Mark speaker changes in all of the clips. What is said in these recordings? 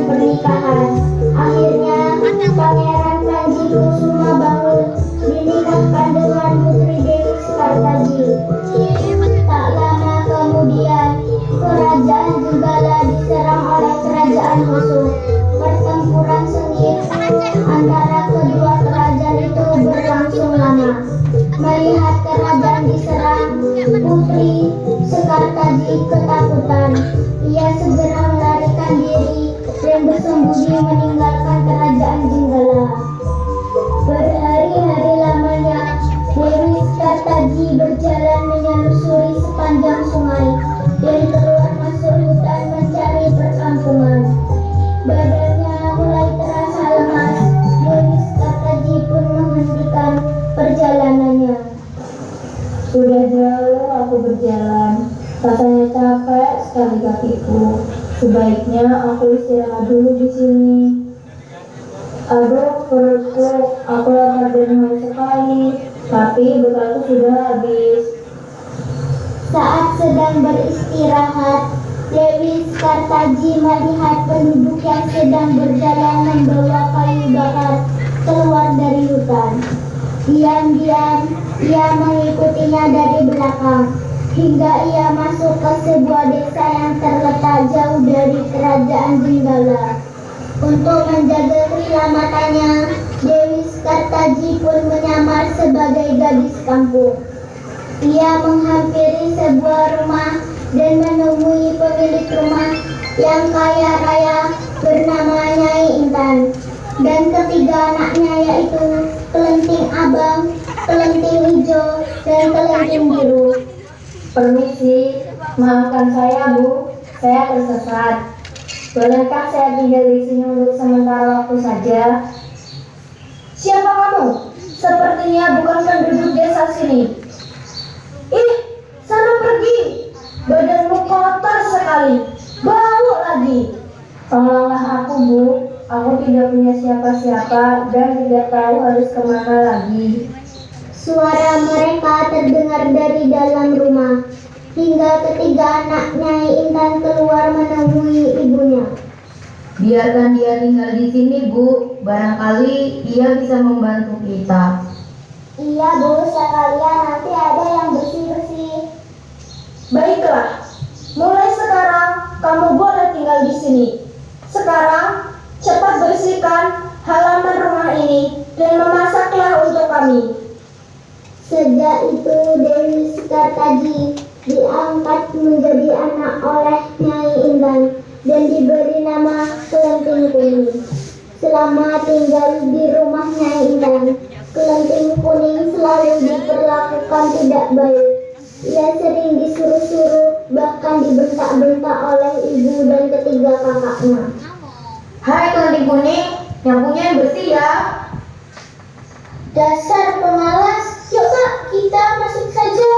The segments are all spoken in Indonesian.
Speaker 1: pernikahan. Akhirnya Pangeran Panji Kusumabangun dinikahkan dengan Putri Dewi Sekartaji. Tak lama kemudian kerajaan Jenggala diserang oleh kerajaan musuh. Pertempuran sengit antara kedua kerajaan itu berlangsung lama. Melihat kerajaan diserang, Putri Sekartaji ketakutan. Ia segera melarikan diri dan bersembunyi meninggalkan kerajaan Jenggala. Berhari-hari lamanya Dewi Sekartaji berjalan menyelusuri sepanjang sungai dan keluar masuk hutan mencari perkampungan. Badannya mulai terasa lemas. Dewi Sekartaji pun menghentikan perjalanannya.
Speaker 2: Sudah jauh aku berjalan, rasanya capek sekali kakiku. Sebaiknya aku istirahat dulu di sini. Aduh, perutku, aku lapar dan haus sekali, tapi bekalku sudah habis.
Speaker 1: Saat sedang beristirahat, Dewi Sekartaji melihat penduduk yang sedang berjalan membawa kayu bakar keluar dari hutan. Diam-diam ia mengikutinya dari belakang hingga ia masuk ke sebuah desa yang terletak jauh dari kerajaan Jenggala. Untuk menjaga keselamatannya, Dewi Sekartaji pun menyamar sebagai gadis kampung. Ia menghampiri sebuah rumah dan menemui pemilik rumah yang kaya raya bernama Nyai Intan dan ketiga anaknya, yaitu Kelenting Abang, Kelenting Hijau, dan Kelenting Biru.
Speaker 2: Permisi, maafkan saya Bu, saya tersesat. Bolehkah saya tinggal di sini untuk sementara waktu saja?
Speaker 3: Siapa kamu? Sepertinya bukan penduduk desa sini. Ih, sana pergi. Badanmu kotor sekali. Bau lagi.
Speaker 2: Tolonglah aku Bu, aku tidak punya siapa-siapa dan tidak tahu harus kemana lagi.
Speaker 1: Suara mereka terdengar dari dalam rumah, hingga ketiga anak Nyai Intan keluar menemui ibunya.
Speaker 4: Biarkan dia tinggal di sini, Bu. Barangkali ia bisa membantu kita.
Speaker 1: Iya Bu, sekalian nanti ada yang bersih-bersih.
Speaker 3: Baiklah, mulai sekarang kamu boleh tinggal di sini. Sekarang cepat bersihkan halaman rumah ini dan memasaklah untuk kami.
Speaker 1: Sejak itu Dewi Sekartaji diangkat menjadi anak oleh Nyai Intan dan diberi nama Kelenting Kuning. Selama tinggal di rumah Nyai Intan, Kelenting Kuning selalu diperlakukan tidak baik. Ia sering disuruh-suruh, bahkan dibentak-bentak oleh ibu dan ketiga kakaknya.
Speaker 4: Hai Kelenting Kuning, nyapunya yang bersih ya.
Speaker 1: Dasar pemalas, yuk Kak, kita masuk saja.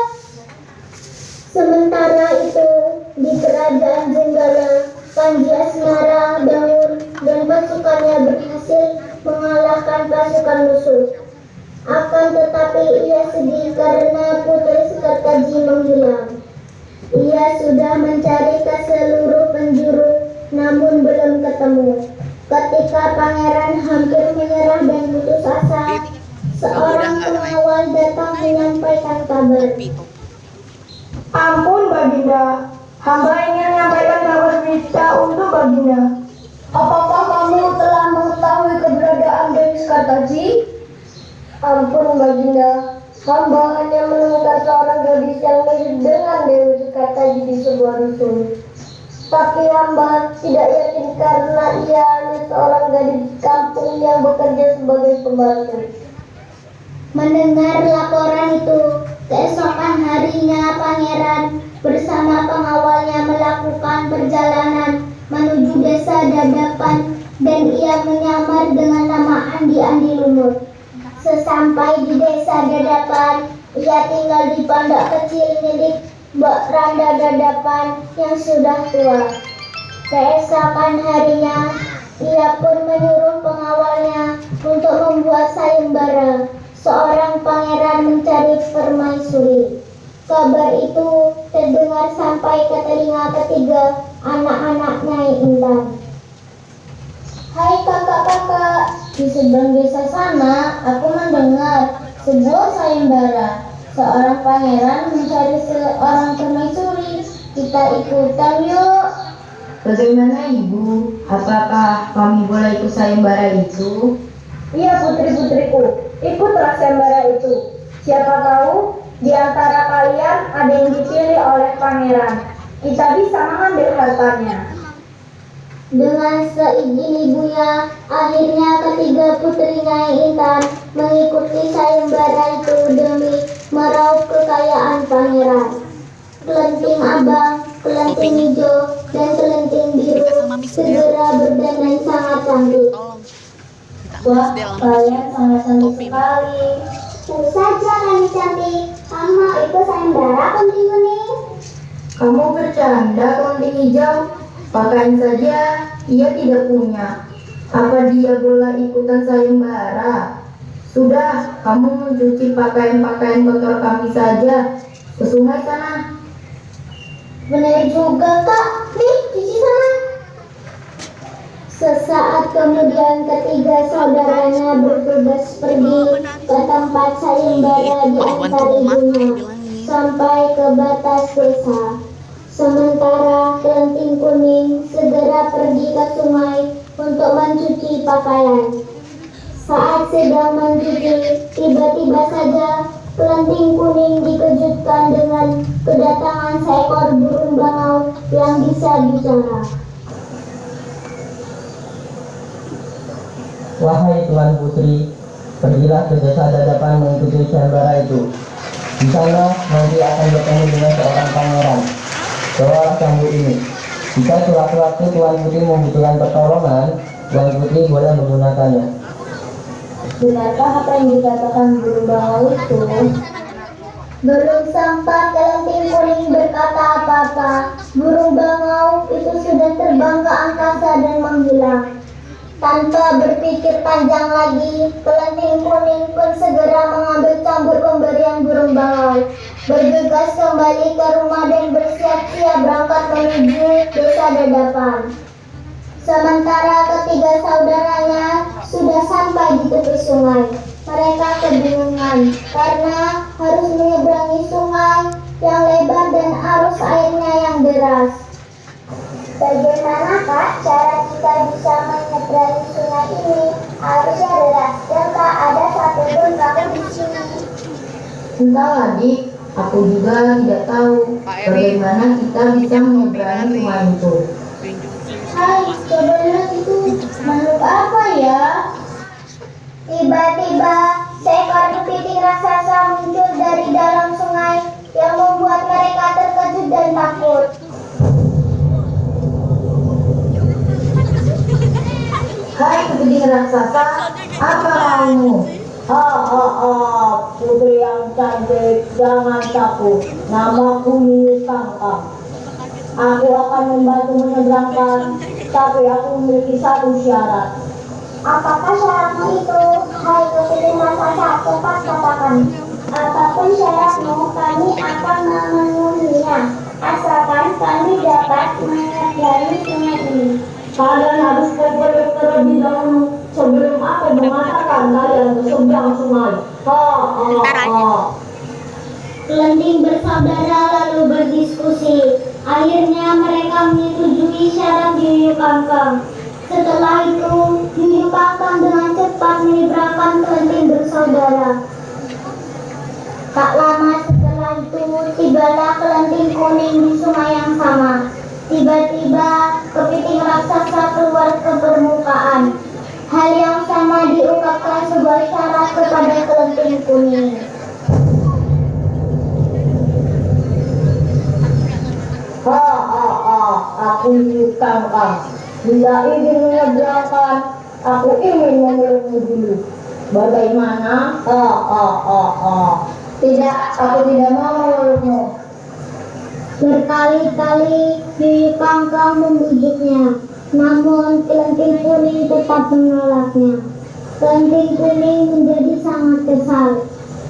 Speaker 1: Sementara itu, di kerajaan Jenggala, Panji Asmara, Daun, dan pasukannya berhasil mengalahkan pasukan musuh. Akan tetapi ia sedih karena Putri Sekartaji menghilang. Ia sudah mencari ke seluruh penjuru, namun belum ketemu. Ketika pangeran hampir menyerah dan putus asa, seorang pengawal datang menyampaikan kabar.
Speaker 3: Ampun Baginda, hamba ingin menyampaikan kabar berita untuk Baginda. Apakah kamu telah mengetahui keberadaan Dewi Sekartaji?
Speaker 2: Ampun Baginda, hamba hanya menemukan seorang gadis yang mirip dengan Dewi Sekartaji di sebuah dusun. Tapi hamba tidak yakin karena ia hanya seorang gadis kampung yang bekerja sebagai pembantu.
Speaker 1: Mendengar laporan itu, keesokan harinya pangeran bersama pengawalnya melakukan perjalanan menuju desa Dadapan dan ia menyamar dengan nama Andi Lumut. Sesampai di desa Dadapan, ia tinggal di pondok kecil milik Mbak Randa Dadapan yang sudah tua. Keesokan harinya, ia pun menyuruh pengawalnya untuk membuat sayembara. Seorang pangeran mencari permaisuri. Kabar itu terdengar sampai ke telinga ketiga anak-anak Nyai Intan. Hai kakak-kakak, di seberang desa sana aku mendengar sebuah sayembara. Seorang pangeran mencari seorang permaisuri. Kita ikutan yuk.
Speaker 4: Bagaimana Ibu? Apakah kami boleh ikut sayembara itu?
Speaker 3: Iya putri-putriku, ikutlah sayembara itu. Siapa tahu di antara kalian ada yang dipilih oleh pangeran. Kita bisa mengambil hartanya.
Speaker 1: Dengan seizin ibunya, akhirnya ketiga putri Nyai Intan mengikuti sayembara itu demi meraup kekayaan pangeran. Kelenting abang, kelenting hijau, dan kelenting biru segera berdandan sangat cantik.
Speaker 3: Wah, kalian sangat cantik sekali.
Speaker 1: Tentu saja kami cantik. Kamu ikut sayembara kelenting kuning.
Speaker 4: Kamu bercanda kelenting hijau? Pakaian saja ia tidak punya. Apa dia boleh ikutan sayembara? Sudah, kamu mencuci pakaian-pakaian kotor kami saja. Ke sungai sana.
Speaker 1: Benar juga kak, nih cuci sana. Sesaat kemudian ketiga saudaranya bertugas pergi ke tempat sayembara di antar ibunya sampai ke batas desa. Sementara kelenting kuning segera pergi ke sungai untuk mencuci pakaian. Saat sedang mencuci, tiba-tiba saja kelenting kuning dikejutkan dengan kedatangan seekor burung bangau yang bisa bicara.
Speaker 5: Wahai Tuan Putri, pergilah ke desa Dadapan mengikuti sayembara itu. Di sana nanti akan bertemu dengan seorang pangeran. Bawalah cambuk ini. Jika sewaktu-waktu Tuan Putri membutuhkan pertolongan, Tuan Putri boleh menggunakannya.
Speaker 1: Benarkah apa yang dikatakan burung bangau itu? Belum sempat kelenting kuning berkata apa-apa, burung bangau itu sudah terbang ke angkasa dan menghilang. Tanpa berpikir panjang lagi, kelenting kuning pun segera mengambil cambuk pemberian burung bangau, bergegas kembali ke rumah dan bersiap-siap berangkat menuju desa Dadapan. Sementara ketiga saudaranya sudah sampai di tepi sungai. Mereka kebingungan karena harus menyeberangi sungai yang lebar dan arus airnya yang deras. Bagaimana kak cara kita bisa menyeberangi sungai ini? Arusnya deras dan tak ada satupun perahu di sini.
Speaker 4: Entah adik, aku juga tidak tahu bagaimana kita bisa menyeberangi sungai itu.
Speaker 1: Hai, coba lihat itu makhluk apa ya? Tiba-tiba seekor kepiting raksasa muncul dari dalam sungai yang membuat mereka terkejut dan takut.
Speaker 4: Hai kepiting raksasa, apa kamu?
Speaker 3: Putri yang cantik, jangan takut. Namaku Niu Kangkang. Aku akan membantu menyeberangkan, tapi aku memiliki satu syarat.
Speaker 1: Apakah syaratmu itu? Hai kepiting raksasa, cepat katakan. Apapun syaratmu, kami akan memenuhinya. Asalkan kami dapat menyeberangi sungai ini.
Speaker 3: Kalian harus berpikir terlebih dahulu sebelum aku mengatakan kalian ke seberang sungai.
Speaker 1: Kelenting bersaudara lalu berdiskusi. Akhirnya mereka menyetujui syarat Yuyu Kangkang. Setelah itu, Yuyu Kangkang dengan cepat menyeberangkan kelenting bersaudara. Tak lama setelah itu, tibalah kelenting kuning di sungai yang sama. Tiba-tiba, kepiting raksasa keluar ke permukaan. Hal yang sama diungkapkan sebuah syarat kepada kelenting kuning.
Speaker 3: Aku Niu Kangkang. Bila ingin menyeberangkan, aku ingin memelukmu dulu. Bagaimana?
Speaker 4: Tidak, aku tidak mau memelukmu.
Speaker 1: Berkali-kali Yuyu Kangkang membujuknya, namun kelenting kuning tetap menolaknya. Kelenting kuning menjadi sangat kesal.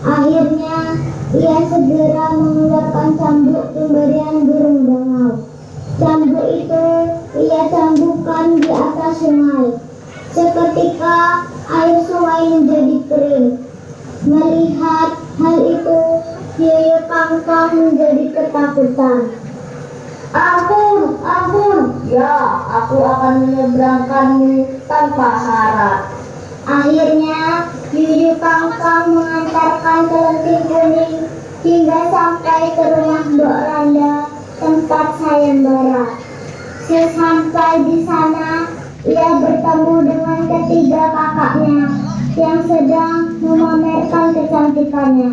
Speaker 1: Akhirnya, ia segera mengeluarkan cambuk pemberian burung bangau. Cambuk itu ia cambukkan di atas sungai. Seketika air sungai menjadi kering. Melihat hal itu, Yuyu Kangkang menjadi ketakutan.
Speaker 2: Ampun, ampun, ya aku akan menyeberangkanmu tanpa harap.
Speaker 1: Akhirnya, Yuyu Kangkang mengantarkan kelenting kuning hingga sampai ke rumah Mbok Randa, tempat sayembara. Sesampai di sana, ia bertemu dengan ketiga kakaknya yang sedang memamerkan kecantikannya.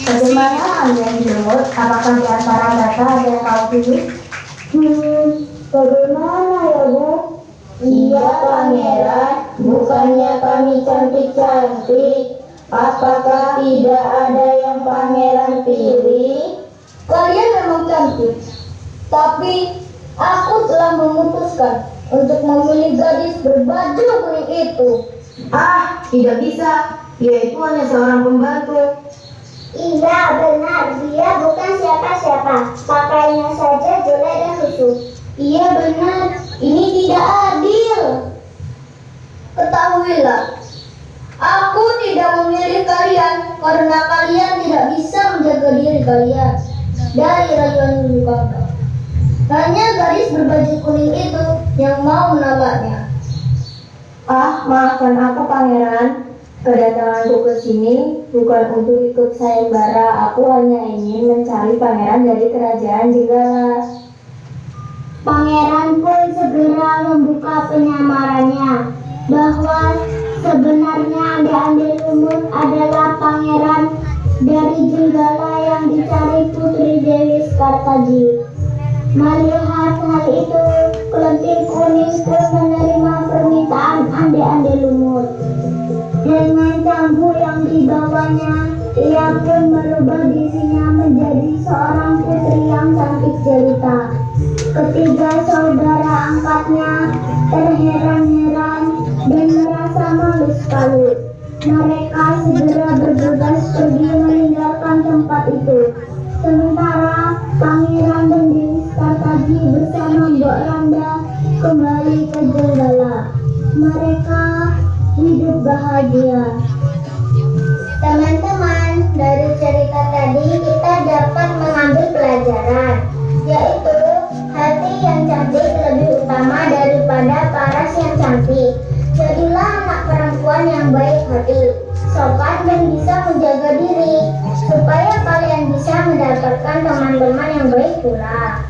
Speaker 2: Bagaimana yang Jemut? Apakah di antara mereka ada yang kau pilih?
Speaker 1: Bagaimana ya, Bu?
Speaker 2: Iya, Pangeran. Bukannya kami cantik-cantik. Apakah tidak ada yang Pangeran pilih? Kalian memang cantik. Tapi aku telah memutuskan untuk memilih gadis berbaju kuning itu.
Speaker 4: Ah, tidak bisa. Dia itu hanya seorang pembantu.
Speaker 1: Iya, benar. Dia bukan siapa-siapa. Pakainya saja jelek dan lusuh.
Speaker 2: Iya benar, ini tidak adil. Ketahuilah, aku tidak memilih kalian karena kalian tidak bisa menjaga diri kalian dari rayuan Yukaka. Hanya gadis berbaju kuning itu yang mau menawanya.
Speaker 4: Ah,
Speaker 3: Maafkan aku pangeran, kedatanganku ke sini bukan untuk ikut sayembara. Aku hanya ingin mencari pangeran dari kerajaan Jenggala.
Speaker 1: Pangeran pun segera membuka penyamarannya bahwa sebenarnya Ande-Ande Lumut adalah pangeran dari Jenggala yang dicari Putri Dewi Sekartaji. Melihat hal itu, Kelempir Kuning pun menerima permintaan Ande-Ande Lumut. Dengan canggu yang dibawanya, ia pun merubah dirinya menjadi seorang putri yang cantik jelita. Ketiga saudara angkatnya terheran-heran dan merasa malu sekali. Mereka segera bergegas pergi meninggalkan tempat itu. Sementara Pangeran dan Dewi Sekartaji bersama Mbok Randa kembali ke Jenggala. Mereka hidup bahagia. Teman-teman, dari cerita tadi kita dapat mengambil pelajaran, yaitu hati yang cantik lebih utama daripada paras yang cantik. Jadilah anak perempuan yang baik hati, sopan dan bisa menjaga diri, supaya kalian bisa mendapatkan teman-teman yang baik pula.